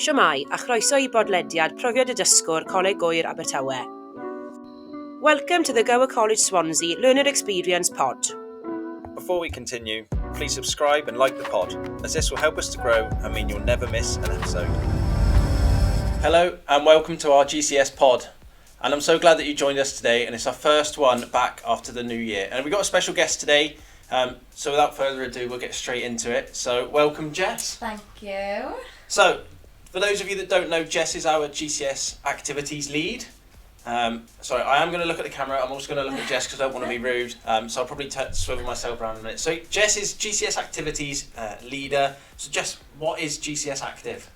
Siwmai a chroeso i bodlediad Profiad y Dysgwr Coleg Oer Abertawe. Welcome to the Gower College Swansea Learner Experience Pod. Before we continue, please subscribe and like the pod, as this will help us to grow and mean you'll never miss an episode. Hello and welcome to our GCS pod. And I'm so glad that you joined us today, and it's our first one back after the new year. And we've got a special guest today, so without further ado, we'll get straight into it. So welcome, Jess. Thank you. So, for those of you that don't know, Jess is our GCS Activities Lead. Sorry, I am going to look at the camera. I'm also going to look at Jess because I don't want to be rude. So I'll probably swivel myself around in a minute. So Jess is GCS Activities Leader. So Jess, what is GCS Active?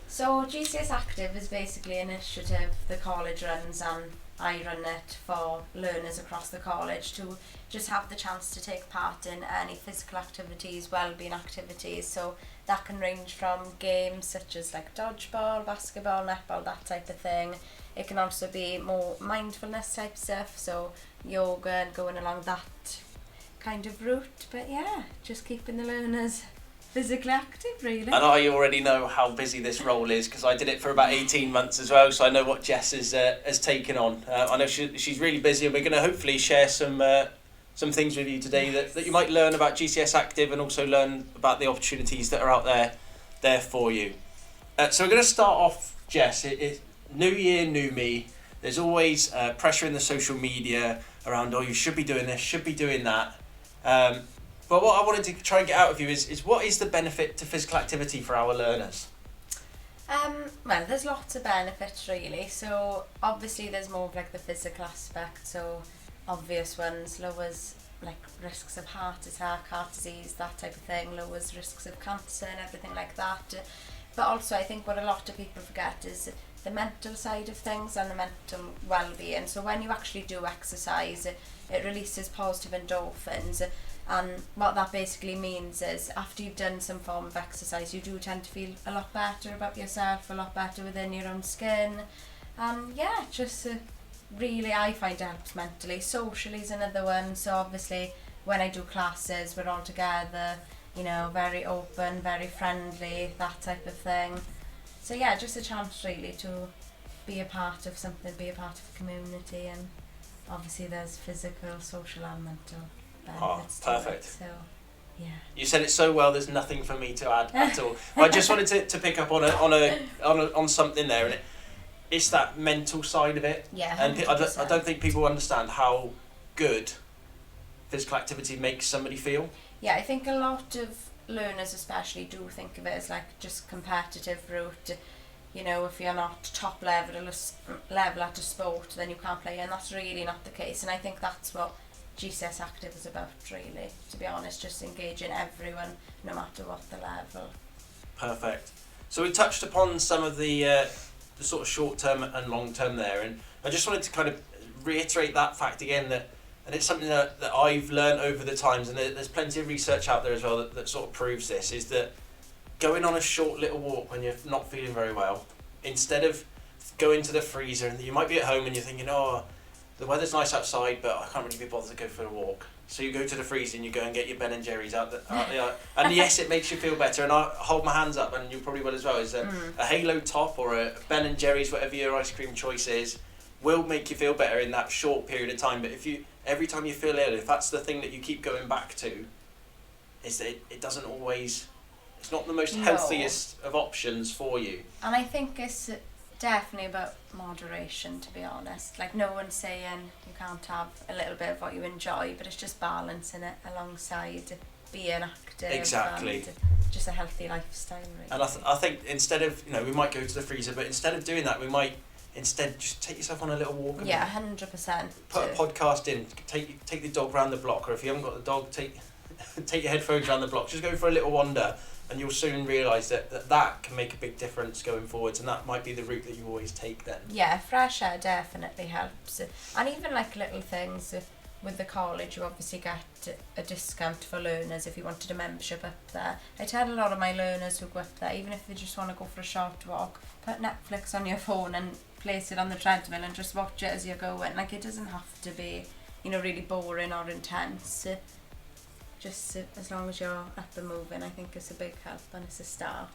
So GCS Active is basically an initiative the college runs, and I run it for learners across the college to just have the chance to take part in any physical activities, wellbeing activities. So that can range from games such as like dodgeball, basketball, netball, that type of thing. It can also be more mindfulness type stuff, so yoga and going along that kind of route. But yeah, just keeping the learners physically active, really. And I already know how busy this role is because I did it for about 18 months as well, so I know what Jess has taken on. I know she's really busy, and we're going to hopefully share some things with you today that you might learn about GCS Active and also learn about the opportunities that are out there for you. So we're going to start off, Jess. It's new year, new me. There's always pressure in the social media around, you should be doing this, should be doing that. But what I wanted to try and get out of you is what is the benefit to physical activity for our learners? Well, there's lots of benefits really. So obviously there's more of like the physical aspect, so obvious ones, lowers like risks of heart attack, heart disease, that type of thing, lowers risks of cancer and everything like that. But also I think what a lot of people forget is the mental side of things and the mental well-being. So when you actually do exercise, it releases positive endorphins. And what that basically means is after you've done some form of exercise, you do tend to feel a lot better about yourself, a lot better within your own skin. And yeah, just really I find it helps mentally. Socially is another one. So obviously when I do classes, we're all together, very open, very friendly, that type of thing. So yeah, just a chance really to be a part of something, be a part of a community, and obviously there's physical, social and mental benefits to perfect. It, so yeah. You said it so well. There's nothing for me to add at all. I just wanted to pick up on something there, and it's that mental side of it. Yeah. And I don't think people understand how good physical activity makes somebody feel. Yeah, I think a lot of learners especially do think of it as like just competitive route. If you're not top level at a sport, then you can't play, and that's really not the case. And I think that's what GCS Active is about, really, to be honest, just engaging everyone no matter what the level. Perfect. So we touched upon some of the sort of short term and long term there, and I just wanted to kind of reiterate that fact again, and it's something that I've learned over the times, and there's plenty of research out there as well that sort of proves this, is that going on a short little walk when you're not feeling very well, instead of going to the freezer, and you might be at home and you're thinking, the weather's nice outside, but I can't really be bothered to go for a walk. So you go to the freezer and you go and get your Ben and Jerry's out there. And yes, it makes you feel better. And I hold my hands up, and you probably will as well, is a Halo Top or a Ben and Jerry's, whatever your ice cream choice is, will make you feel better in that short period of time. But every time you feel ill, if that's the thing that you keep going back to, is that it doesn't always, it's not the most healthiest of options for you. And I think it's definitely about moderation, to be honest. Like, no one's saying you can't have a little bit of what you enjoy, but it's just balancing it alongside being active. Exactly. And just a healthy lifestyle, really. And I think instead of, we might go to the freezer, but instead of doing that, we might instead just take yourself on a little walk. And 100%. Put a podcast in, take the dog round the block, or if you haven't got the dog, take your headphones round the block, just go for a little wander. And you'll soon realise that can make a big difference going forwards, and that might be the route that you always take then. Yeah, fresh air definitely helps. And even like little things with the college, you obviously get a discount for learners if you wanted a membership up there. I tell a lot of my learners who go up there, even if they just want to go for a short walk, put Netflix on your phone and place it on the treadmill and just watch it as you're going. Like, it doesn't have to be, really boring or intense. just as long as you're up and moving, I think it's a big help and it's a start.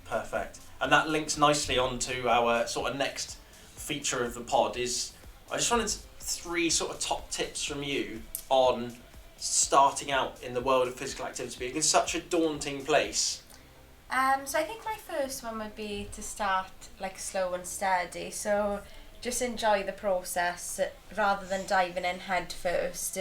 Perfect. And that links nicely onto our sort of next feature of the pod is, I just wanted 3 sort of top tips from you on starting out in the world of physical activity. It's such a daunting place. So I think my first one would be to start like slow and steady. So just enjoy the process rather than diving in head first.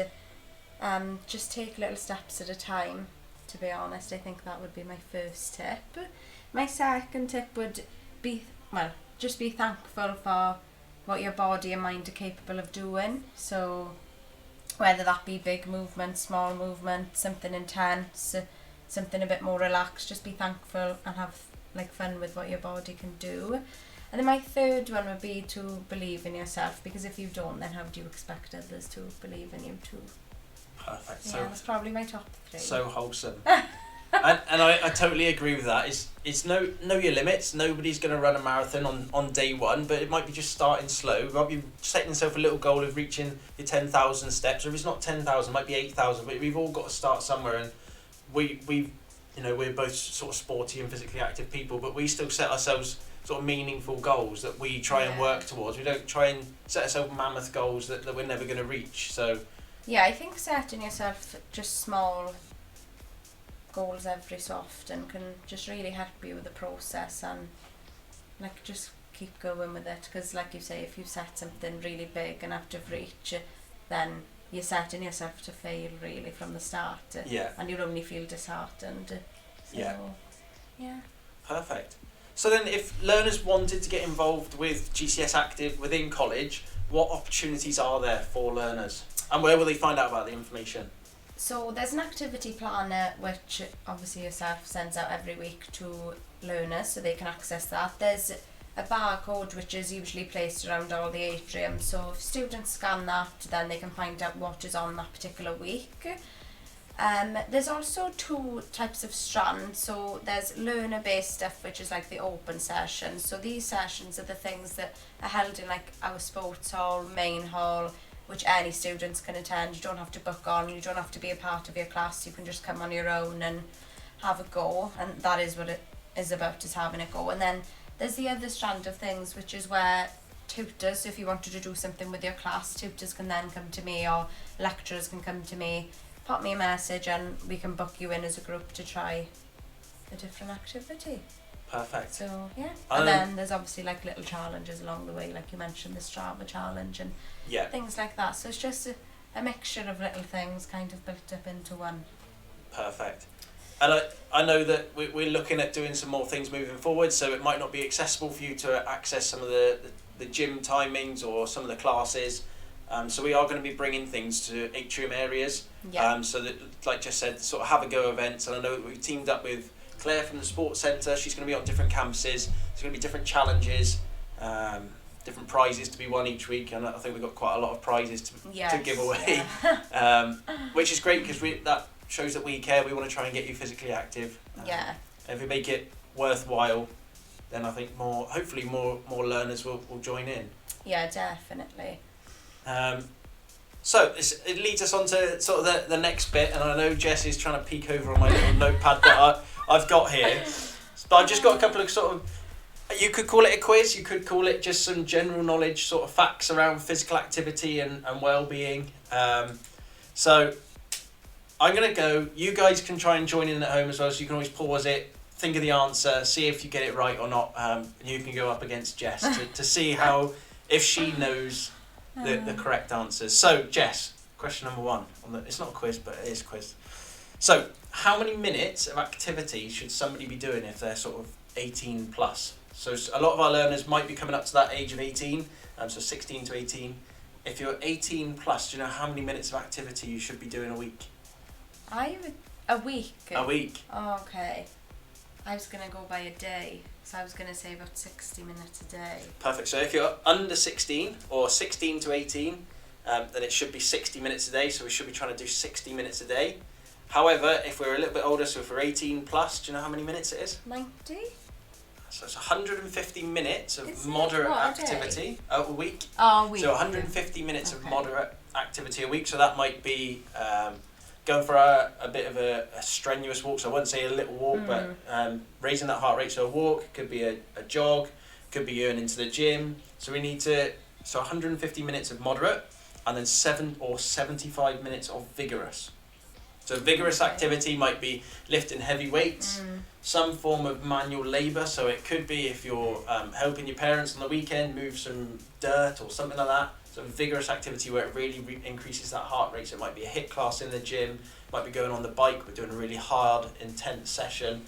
Just take little steps at a time, to be honest. I think that would be my first tip. My second tip would be, well, just be thankful for what your body and mind are capable of doing. So whether that be big movement, small movement, something intense, something a bit more relaxed, just be thankful and have like fun with what your body can do. And then my third one would be to believe in yourself, because if you don't, then how do you expect others to believe in you too? Perfect. Yeah, So that's probably my top 3. so wholesome. and I totally agree with that. It's know your limits. Nobody's going to run a marathon on day one, but it might be just starting slow. You might be setting yourself a little goal of reaching your 10,000 steps, or if it's not 10,000, it might be 8,000. But we've all got to start somewhere, and we're both sort of sporty and physically active people, but we still set ourselves sort of meaningful goals that we try and work towards. We don't try and set ourselves mammoth goals that we're never going to reach. So yeah, I think setting yourself just small goals every so often can just really help you with the process, and like just keep going with it, because like you say, if you set something really big and out of reach, then you're setting yourself to fail really from the start. And you'll only feel disheartened. Yeah. Perfect. So then, if learners wanted to get involved with GCS Active within college, what opportunities are there for learners, and where will they find out about the information? So there's an activity planner which obviously yourself sends out every week to learners, so they can access that. There's a barcode which is usually placed around all the atriums, so if students scan that, then they can find out what is on that particular week. There's also 2 types of strands. So there's learner based stuff, which is like the open sessions. So these sessions are the things that are held in like our sports hall, main hall, which any students can attend. You don't have to book on, you don't have to be a part of your class, you can just come on your own and have a go, and that is what it is about, is having a go. And then there's the other strand of things, which is where tutors, if you wanted to do something with your class, tutors can then come to me, or lecturers can come to me, pop me a message, and we can book you in as a group to try a different activity. Perfect. So yeah, and then there's obviously like little challenges along the way, like you mentioned, the Strava challenge and things like that. So it's just a mixture of little things kind of built up into one. Perfect. And I know that we're looking at doing some more things moving forward, so it might not be accessible for you to access some of the gym timings or some of the classes. So we are going to be bringing things to atrium areas. So that, like Jess said, sort of have a go events. And I know that we've teamed up with Claire from the Sports Centre. She's going to be on different campuses. There's going to be different challenges, different prizes to be won each week. And I think we've got quite a lot of prizes to give away, which is great, because that shows that we care. We want to try and get you physically active. And if we make it worthwhile, then I think hopefully more learners will join in. Yeah, definitely. So it leads us on to sort of the next bit, and I know Jess is trying to peek over on my little notepad that I've got here. But I've just got a couple of sort of, you could call it a quiz, you could call it just some general knowledge sort of facts around physical activity and well-being. So I'm going to go, you guys can try and join in at home as well, so you can always pause it, think of the answer, see if you get it right or not, and you can go up against Jess to see if she knows the correct answers. So, Jess, question number 1. It's not a quiz, but it is a quiz. So, how many minutes of activity should somebody be doing if they're sort of 18 plus? So, a lot of our learners might be coming up to that age of 18, so 16 to 18. If you're 18 plus, do you know how many minutes of activity you should be doing a week? A week? A week. Oh, okay. I was going to go by a day. So I was going to say about 60 minutes a day. Perfect. So if you're under 16 or 16 to 18, then it should be 60 minutes a day. So we should be trying to do 60 minutes a day. However, if we're a little bit older, so if we're 18 plus, do you know how many minutes it is? 90? So it's 150 minutes of moderate activity a week. Oh, a week. So 150 minutes of moderate activity a week. So that might be going for a bit of a strenuous walk, so I wouldn't say a little walk, but raising that heart rate. So a walk could be a jog, could be going into the gym. So we need to, 150 minutes of moderate, and then 7 or 75 minutes of vigorous. So vigorous activity might be lifting heavy weights, some form of manual labour. So it could be if you're helping your parents on the weekend move some dirt or something like that. So vigorous activity where it really increases that heart rate. So it might be a HIIT class in the gym, might be going on the bike, we're doing a really hard, intense session.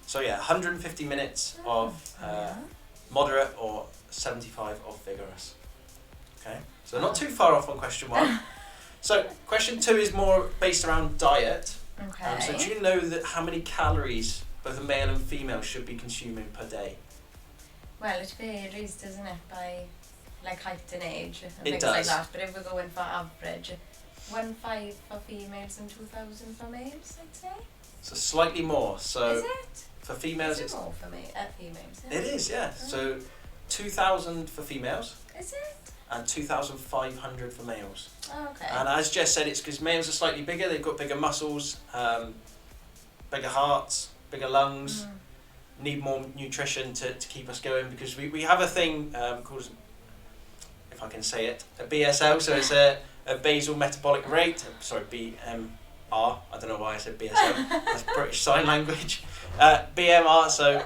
So yeah, 150 minutes of moderate or 75 of vigorous. Okay, so not too far off on question 1. So question 2 is more based around diet. Okay. So do you know that how many calories both a male and female should be consuming per day? Well, it varies, doesn't it, by like height and age and It things does. like that. But if we're going for average, 1.5 for females and 2,000 for males, I'd say. So slightly more. So Is it? for females, Is it it's more for females? it is, yeah. So 2,000 for females Is it? and 2,500 for males. Oh, okay. And as Jess said, it's because males are slightly bigger. They've got bigger muscles, bigger hearts, bigger lungs. Need more nutrition to keep us going, because we have a thing called, if I can say it, a BSL. So it's a basal metabolic rate. Sorry, BMR. I don't know why I said BSL. That's British Sign Language. BMR, so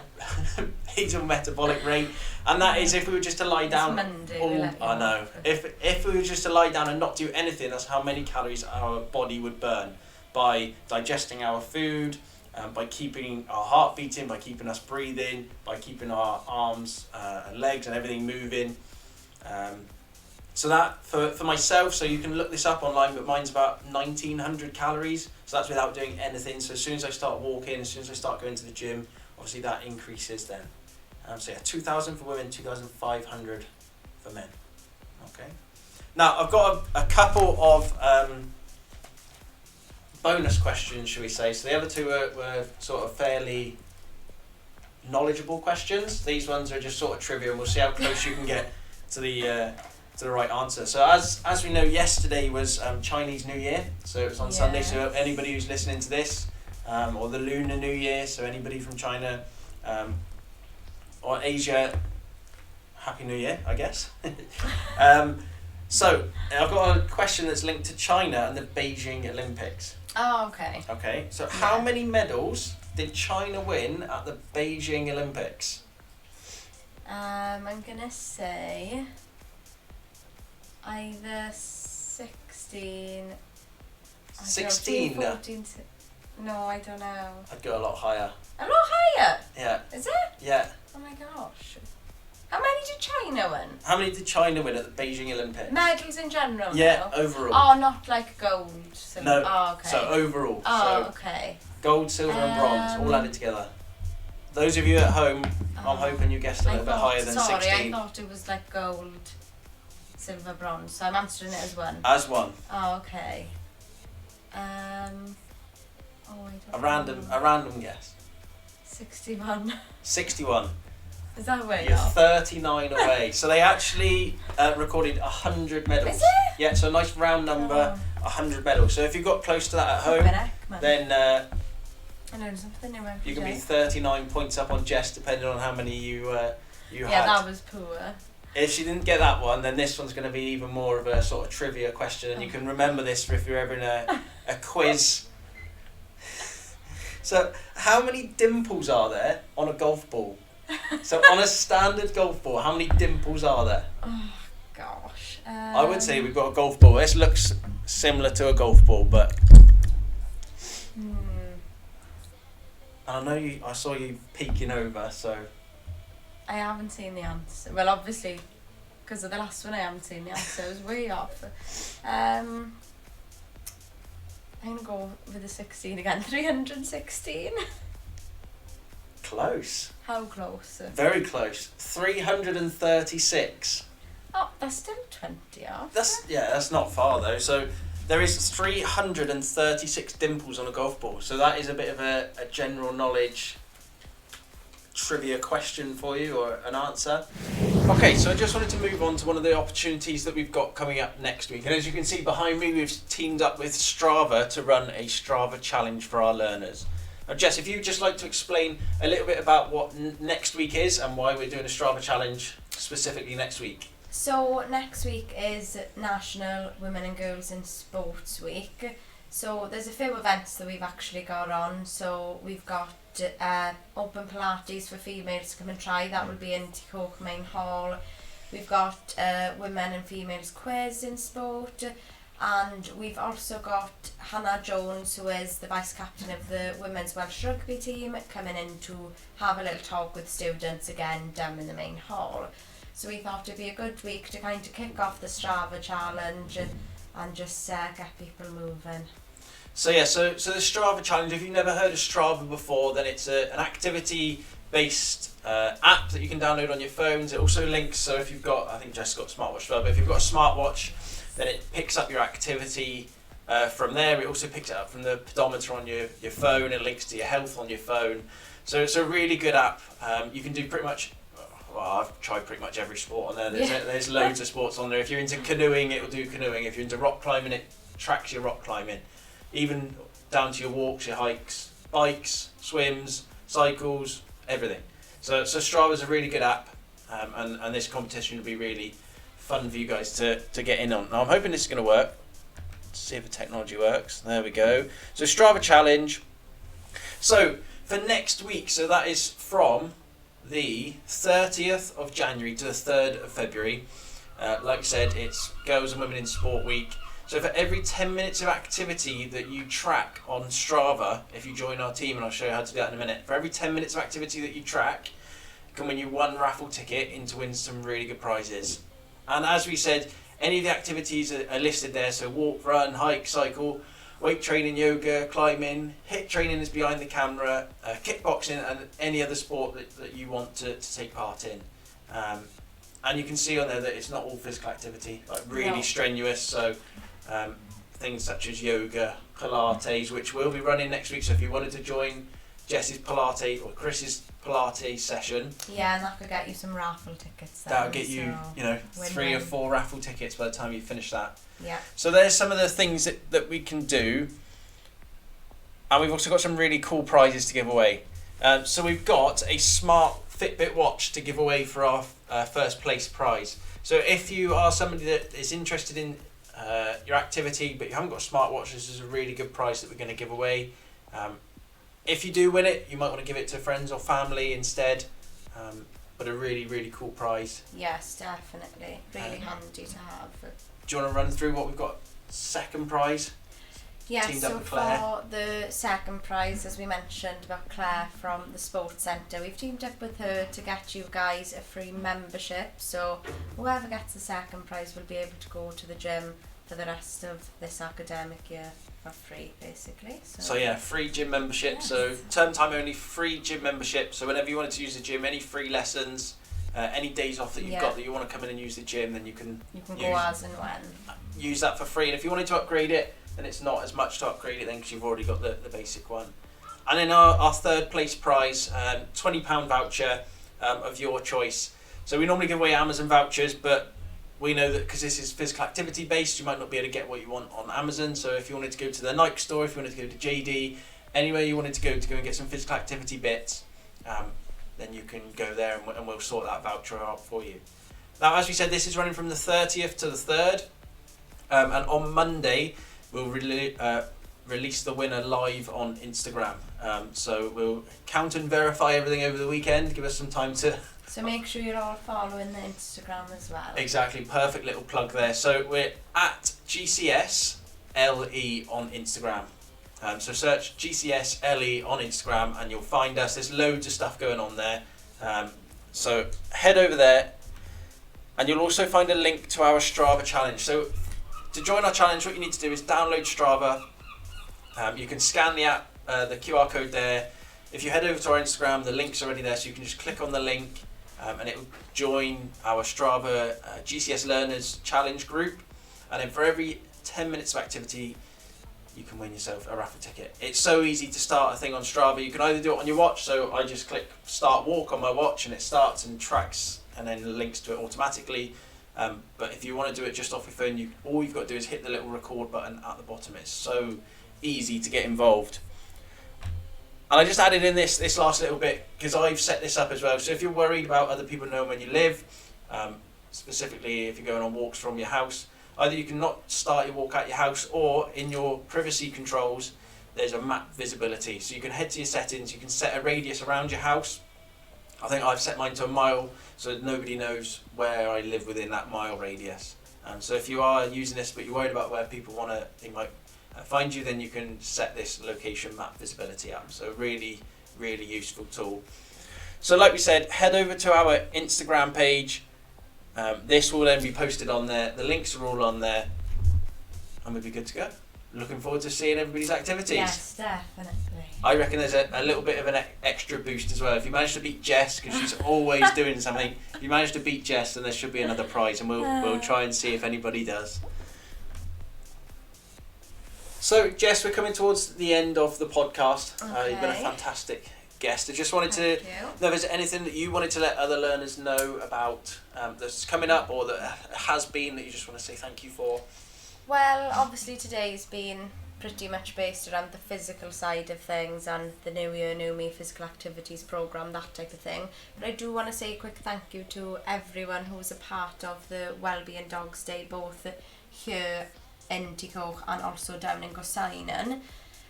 basal metabolic rate. And that is if we were just to lie down. I know. If we were just to lie down and not do anything, that's how many calories our body would burn by digesting our food, by keeping our heart beating, by keeping us breathing, by keeping our arms and legs and everything moving. So that for myself, so you can look this up online, but mine's about 1,900 calories. So that's without doing anything. So as soon as I start walking, as soon as I start going to the gym, obviously that increases then. So yeah, 2,000 for women, 2,500 for men. Okay. Now I've got a couple of bonus questions, shall we say. So the other two were sort of fairly knowledgeable questions. These ones are just sort of trivia, and we'll see how close you can get to the right answer. So as we know, yesterday was Chinese New Year, so it was on Sunday. So anybody who's listening to this, or the Lunar New Year, so anybody from China or Asia, Happy New Year, I guess. So I've got a question that's linked to China and the Beijing Olympics. Oh, okay. Okay, so how many medals did China win at the Beijing Olympics? I'm gonna say either 16. 16? 14. No, I don't know. I'd go a lot higher. A lot higher. Yeah. Is it? Yeah. Oh my gosh. How many did China win? How many did China win at the Beijing Olympics? Medals in general? Yeah, now? overall. Oh, not like gold. Silver. No. Oh, okay. So overall. Oh, so okay. gold, silver and bronze, all added together. Those of you at home, I'm hoping you guessed a little bit higher than 16. Sorry, I thought it was like gold, silver, bronze. So I'm answering it as one. As one. Oh, okay. I don't A random guess. 61. 61. Is that way You're off? 39 away. So they actually recorded 100 medals. Is it? Yeah, so a nice round number, 100 medals. So if you got close to that at home, then I learned something new every you can day. be 39 points up on Jess, depending on how many you had. Yeah, that was poor. If she didn't get that one, then this one's going to be even more of a sort of trivia question, and you can remember this for if you're ever in a quiz. So, how many dimples are there on a golf ball? So, on a standard golf ball, how many dimples are there? Oh, gosh. I would say we've got a golf ball. This looks similar to a golf ball, but... And I know I saw you peeking over, so... I haven't seen the answer. Well, obviously, because of the last one, I haven't seen the answer. It was way off. I'm going to go with the 16 again. 316. Close. How close? Very close. 336. Oh, that's still 20 off. That's not far though. So there is 336 dimples on a golf ball. So that is a bit of a general knowledge trivia question for you or an answer. Okay, so I just wanted to move on to one of the opportunities that we've got coming up next week. And as you can see behind me, we've teamed up with Strava to run a Strava challenge for our learners. Now, Jess, if you'd just like to explain a little bit about what next week is and why we're doing a Strava challenge specifically next week. So next week is National Women and Girls in Sports Week. So there's a few events that we've actually got on. So we've got open Pilates for females to come and try. That will be in Ticoke Main Hall. We've got women and females quiz in sport. And we've also got Hannah Jones, who is the vice captain of the women's Welsh rugby team, coming in to have a little talk with students again down in the main hall. So we thought it'd be a good week to kind of kick off the Strava challenge and just get people moving. So the Strava challenge, if you've never heard of Strava before, then it's an activity-based app that you can download on your phones. It also links, so if you've got, I think Jess got a smartwatch as well, but if you've got a smartwatch, then it picks up your activity from there. It also picks it up from the pedometer on your phone. It links to your health on your phone. So it's a really good app. You can do pretty much, well, I've tried pretty much every sport on there. There's loads of sports on there. If you're into canoeing, it will do canoeing. If you're into rock climbing, it tracks your rock climbing. Even down to your walks, your hikes, bikes, swims, cycles, everything. So Strava's a really good app, and this competition will be really fun for you guys to get in on. Now I'm hoping this is going to work. Let's see if the technology works. There we go. So Strava challenge. So for next week, so that is from the 30th of January to the 3rd of February. Like I said, it's Girls and Women in Sport Week. So for every 10 minutes of activity that you track on Strava, if you join our team, and I'll show you how to do that in a minute, for every 10 minutes of activity that you track, you can win you one raffle ticket in to win some really good prizes. And as we said, any of the activities are listed there, so walk, run, hike, cycle, weight training, yoga, climbing, HIIT training is behind the camera, kickboxing, and any other sport that you want to take part in. And you can see on there that it's not all physical activity, like really strenuous, so things such as yoga, Pilates, which we'll be running next week, so if you wanted to join Jess's Pilates or Chris's Pilates session. Yeah, and that could get you some raffle tickets then. That'll get you, 3 or 4 raffle tickets by the time you finish that. Yeah. So there's some of the things that we can do. And we've also got some really cool prizes to give away. So we've got a smart Fitbit watch to give away for our first place prize. So if you are somebody that is interested in your activity but you haven't got a smartwatch, this is a really good prize that we're going to give away. If you do win it, you might want to give it to friends or family instead, but a really, really cool prize. Yes, definitely. Really handy to have. Do you want to run through what we've got second prize? Yes, so for the second prize, as we mentioned about Claire from the Sports Centre, we've teamed up with her to get you guys a free membership. So whoever gets the second prize will be able to go to the gym for the rest of this academic year for free, basically. So yeah, free gym membership. Yes. So term time only, free gym membership. So whenever you wanted to use the gym, any free lessons, any days off that you've got that you want to come in and use the gym, then you can go as and when. Use that for free. And if you wanted to upgrade it, then it's not as much to upgrade it then because you've already got the basic one. And then our third place prize, £20 voucher of your choice. So we normally give away Amazon vouchers, but we know that because this is physical activity based, you might not be able to get what you want on Amazon. So if you wanted to go to the Nike store, if you wanted to go to JD, anywhere you wanted to go and get some physical activity bits, then you can go there and we'll sort that voucher out for you. Now, as we said, this is running from the 30th to the 3rd, and on Monday we'll release the winner live on Instagram. So we'll count and verify everything over the weekend, give us some time to... So make sure you're all following the Instagram as well. Exactly, perfect little plug there. So we're at GCS LE on Instagram. So search GCS LE on Instagram and you'll find us. There's loads of stuff going on there. So head over there and you'll also find a link to our Strava challenge. So to join our challenge, what you need to do is download Strava. You can scan the app, the QR code there. If you head over to our Instagram, the link's already there, so you can just click on the link and it will join our Strava GCS Learners Challenge group. And then for every 10 minutes of activity you can win yourself a raffle ticket. It's so easy to start a thing on Strava. You can either do it on your watch, so I just click start walk on my watch and it starts and tracks and then links to it automatically. But if you want to do it just off your phone, all you've got to do is hit the little record button at the bottom. It's so easy to get involved. And I just added in this last little bit because I've set this up as well. So if you're worried about other people knowing where you live, specifically if you're going on walks from your house, either you can not start your walk at your house, or in your privacy controls there's a map visibility. So you can head to your settings, you can set a radius around your house. I think I've set mine to a mile so that nobody knows where I live within that mile radius. So if you are using this but you're worried about where people they might find you, then you can set this location map visibility up. So really, really useful tool. So like we said, head over to our Instagram page. This will then be posted on there. The links are all on there, and we'll be good to go. Looking forward to seeing everybody's activities. Yes, definitely. I reckon there's a little bit of an extra boost as well. If you manage to beat Jess, because she's always doing something, if you manage to beat Jess, then there should be another prize, and we'll try and see if anybody does. So, Jess, we're coming towards the end of the podcast. Okay. You've been a fantastic guest. I just wanted to know if there's anything that you wanted to let other learners know about that's coming up, or that has been, that you just want to say thank you for. Well, obviously today's been pretty much based around the physical side of things and the New Year, New Me physical activities programme, that type of thing. But I do want to say a quick thank you to everyone who was a part of the Wellbeing Dogs Day, both here in Ticoch and also down in Gosainen.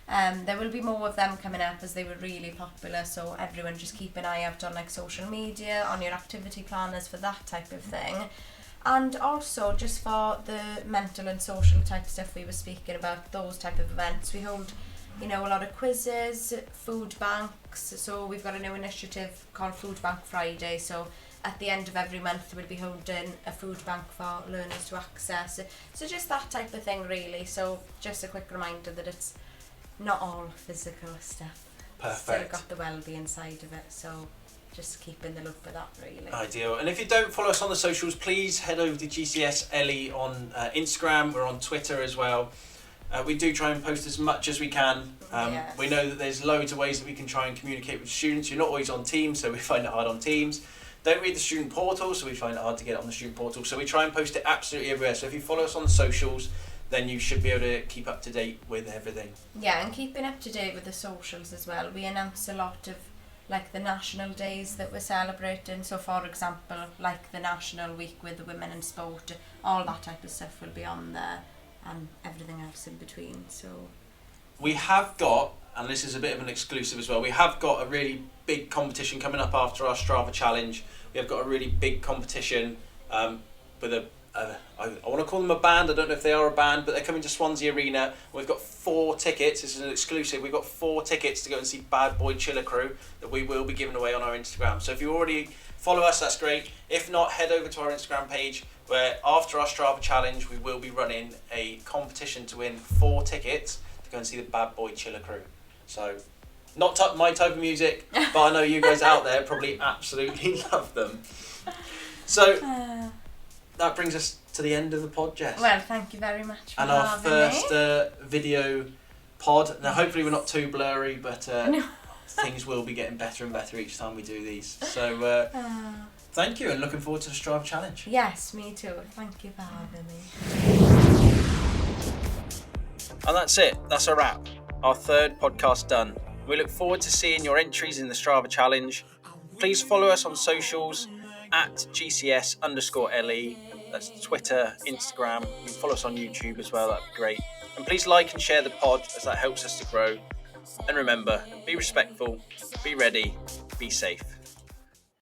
There will be more of them coming up as they were really popular, so everyone just keep an eye out on like social media, on your activity planners for that type of thing. And also just for the mental and social type stuff we were speaking about, those type of events, we hold, a lot of quizzes, food banks. So we've got a new initiative called Food Bank Friday, so at the end of every month we'll be holding a food bank for learners to access. So just that type of thing really. So just a quick reminder that it's not all physical stuff. Perfect. Still got the well-being side of it, so just keep in the loop of that really. Ideal. And if you don't follow us on the socials, please head over to GCS LE on Instagram. We're on Twitter as well. We do try and post as much as we can. Yes. We know that there's loads of ways that we can try and communicate with students. You're not always on Teams, so we find it hard on Teams. Don't read the student portal, so we find it hard to get on the student portal. So we try and post it absolutely everywhere. So if you follow us on the socials, then you should be able to keep up to date with everything. Yeah, and keeping up to date with the socials as well. We announce a lot of like the national days that we're celebrating. So for example, like the National Week with the Women in Sport, all that type of stuff will be on there, and everything else in between. So we have got, and this is a bit of an exclusive as well, we have got a really big competition coming up after our Strava challenge. We have got a really big competition with I want to call them a band. I don't know if they are a band, but they're coming to Swansea Arena. We've got 4 tickets. This is an exclusive. We've got 4 tickets to go and see Bad Boy Chiller Crew that we will be giving away on our Instagram. So if you already follow us, that's great. If not, head over to our Instagram page, where after our Strava challenge, we will be running a competition to win 4 tickets to go and see the Bad Boy Chiller Crew. So not my type of music, but I know you guys out there probably absolutely love them. So that brings us to the end of the pod, Jess. well, thank you very much for and our having first me. video pod. Now hopefully we're not too blurry, but No. things will be getting better and better each time we do these. So thank you, and looking forward to the Strava challenge. Yes, me too. Thank you for having me. And that's it. That's a wrap. Our 3rd podcast done. We look forward to seeing your entries in the Strava challenge. Please follow us on socials at GCS_LE. That's Twitter, Instagram. You can follow us on YouTube as well. That'd be great. And please like and share the pod, as that helps us to grow. And remember, be respectful, be ready, be safe.